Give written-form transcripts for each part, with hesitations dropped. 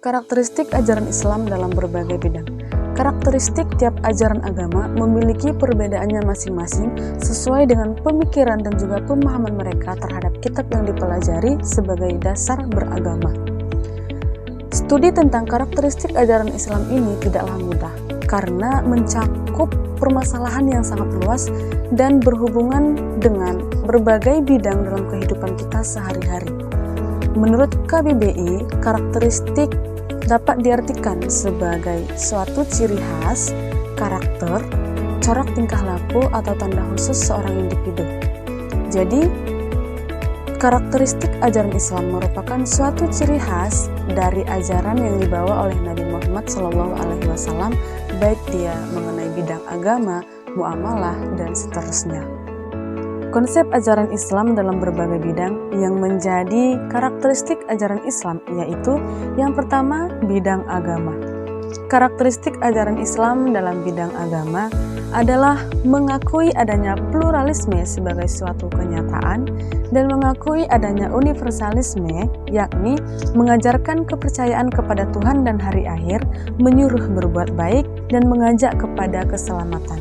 Karakteristik ajaran Islam dalam berbagai bidang. Karakteristik tiap ajaran agama memiliki perbedaannya masing-masing sesuai dengan pemikiran dan juga pemahaman mereka terhadap kitab yang dipelajari sebagai dasar beragama. Studi tentang karakteristik ajaran Islam ini tidaklah mudah karena mencakup permasalahan yang sangat luas dan berhubungan dengan berbagai bidang dalam kehidupan kita sehari-hari. Menurut KBBI, karakteristik dapat diartikan sebagai suatu ciri khas, karakter, corak tingkah laku, atau tanda khusus seorang individu. Jadi, karakteristik ajaran Islam merupakan suatu ciri khas dari ajaran yang dibawa oleh Nabi Muhammad SAW, baik dia mengenai bidang agama, muamalah, dan seterusnya. Konsep ajaran Islam dalam berbagai bidang yang menjadi karakteristik ajaran Islam yaitu yang pertama, bidang agama. Karakteristik ajaran Islam dalam bidang agama adalah mengakui adanya pluralisme sebagai suatu kenyataan dan mengakui adanya universalisme, yakni mengajarkan kepercayaan kepada Tuhan dan hari akhir, menyuruh berbuat baik, dan mengajak kepada keselamatan.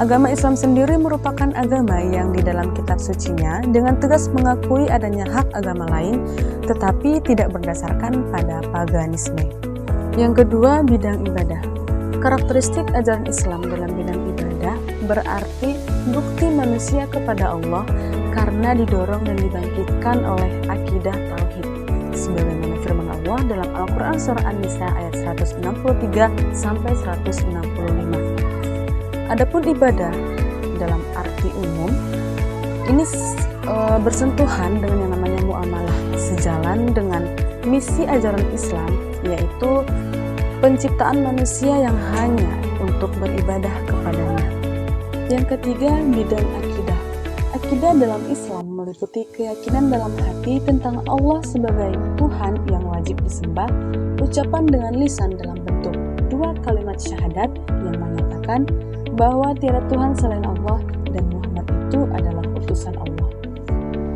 Agama Islam sendiri merupakan agama yang di dalam kitab sucinya dengan tegas mengakui adanya hak agama lain, tetapi tidak berdasarkan pada paganisme. Yang kedua, bidang ibadah. Karakteristik ajaran Islam dalam bidang ibadah berarti bukti manusia kepada Allah karena didorong dan dibangkitkan oleh akidah tauhid. Sebagaimana firman Allah dalam Al-Quran Surah An-Nisa ayat 163-165. Adapun ibadah dalam arti umum ini bersentuhan dengan yang namanya muamalah, sejalan dengan misi ajaran Islam, yaitu penciptaan manusia yang hanya untuk beribadah kepadanya. Yang ketiga, bidang akidah. Akidah dalam Islam meliputi keyakinan dalam hati tentang Allah sebagai Tuhan yang wajib disembah, ucapan dengan lisan dalam bentuk dua kalimat syahadat yang menyatakan bahwa tiada Tuhan selain Allah dan Muhammad itu adalah utusan Allah.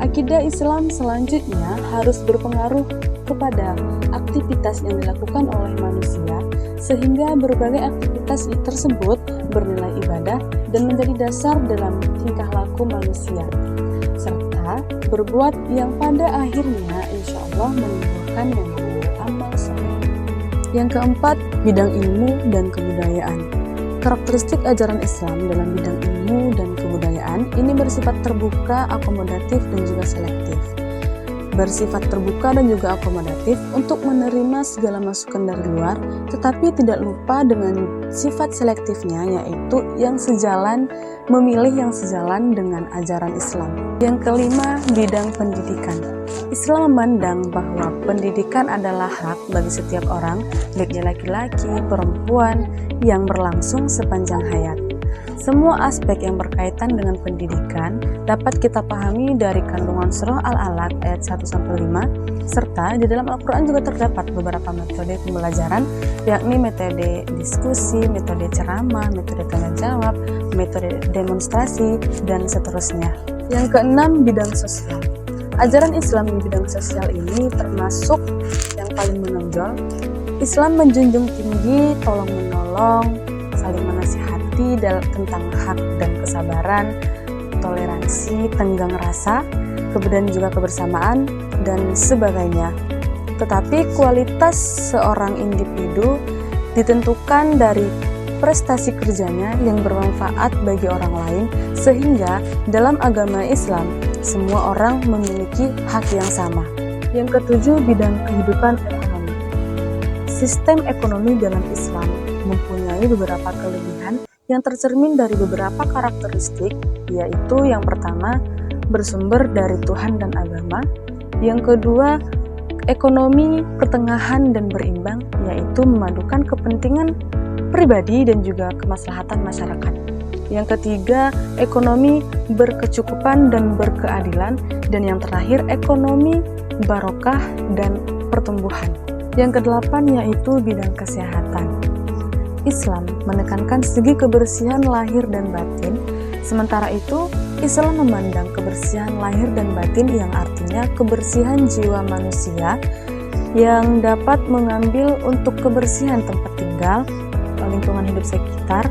Akidah Islam selanjutnya harus berpengaruh kepada aktivitas yang dilakukan oleh manusia sehingga berbagai aktivitas tersebut bernilai ibadah dan menjadi dasar dalam tingkah laku manusia serta berbuat yang pada akhirnya insya Allah menimbulkan yang namanya amal soleh. Yang keempat, bidang ilmu dan kebudayaan. Karakteristik ajaran Islam dalam bidang ilmu dan kebudayaan ini bersifat terbuka, akomodatif, dan juga selektif. Bersifat terbuka dan juga akomodatif untuk menerima segala masukan dari luar, tetapi tidak lupa dengan sifat selektifnya, yaitu yang sejalan, memilih yang sejalan dengan ajaran Islam. Yang kelima, bidang pendidikan. Islam memandang bahwa pendidikan adalah hak bagi setiap orang, baik dia laki-laki, perempuan, yang berlangsung sepanjang hayat. Semua aspek yang berkaitan dengan pendidikan dapat kita pahami dari kandungan surah Al-Alaq ayat 1-5, serta di dalam Al-Quran juga terdapat beberapa metode pembelajaran, yakni metode diskusi, metode ceramah, metode tanya jawab, metode demonstrasi, dan seterusnya. Yang keenam, bidang sosial. Ajaran Islam di bidang sosial ini termasuk yang paling menonjol. Islam menjunjung tinggi tolong-menolong, saling menasihati tentang hak dan kesabaran, toleransi, tenggang rasa, kemudian juga kebersamaan, dan sebagainya. Tetapi kualitas seorang individu ditentukan dari prestasi kerjanya yang bermanfaat bagi orang lain, sehingga dalam agama Islam semua orang memiliki hak yang sama. Yang ketujuh, bidang kehidupan ekonomi. Sistem ekonomi dalam Islam mempunyai beberapa kelebihan yang tercermin dari beberapa karakteristik, yaitu yang pertama, bersumber dari Tuhan dan agama. Yang kedua, ekonomi pertengahan dan berimbang, yaitu memadukan kepentingan pribadi dan juga kemaslahatan masyarakat. Yang ketiga, ekonomi berkecukupan dan berkeadilan. Dan yang terakhir, ekonomi barokah dan pertumbuhan. Yang kedelapan yaitu bidang kesehatan. Islam menekankan segi kebersihan lahir dan batin. Sementara itu, Islam memandang kebersihan lahir dan batin yang artinya kebersihan jiwa manusia yang dapat mengambil untuk kebersihan tempat tinggal, lingkungan hidup sekitar,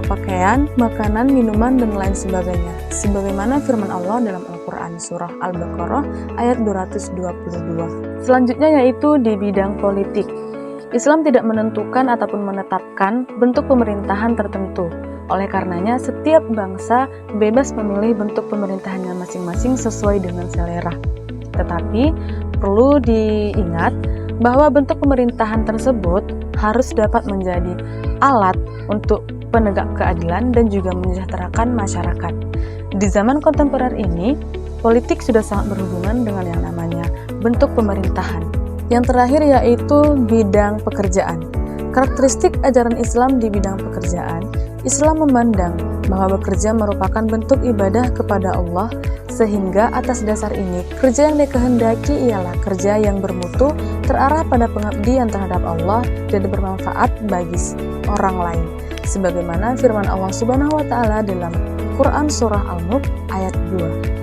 pakaian, makanan, minuman, dan lain sebagainya. Sebagaimana firman Allah dalam Al-Quran Surah Al-Baqarah ayat 222. Selanjutnya yaitu di bidang politik. Islam tidak menentukan ataupun menetapkan bentuk pemerintahan tertentu. Oleh karenanya, setiap bangsa bebas memilih bentuk pemerintahannya masing-masing sesuai dengan selera. Tetapi, perlu diingat bahwa bentuk pemerintahan tersebut harus dapat menjadi alat untuk penegak keadilan dan juga menyejahterakan masyarakat. Di zaman kontemporer ini, politik sudah sangat berhubungan dengan yang namanya bentuk pemerintahan. Yang terakhir yaitu bidang pekerjaan. Karakteristik ajaran Islam di bidang pekerjaan, Islam memandang bahwa bekerja merupakan bentuk ibadah kepada Allah, sehingga atas dasar ini, kerja yang dikehendaki ialah kerja yang bermutu, terarah pada pengabdian terhadap Allah, dan bermanfaat bagi orang lain. Sebagaimana firman Allah Subhanahu wa Ta'ala dalam Quran Surah Al-Mulk ayat 2.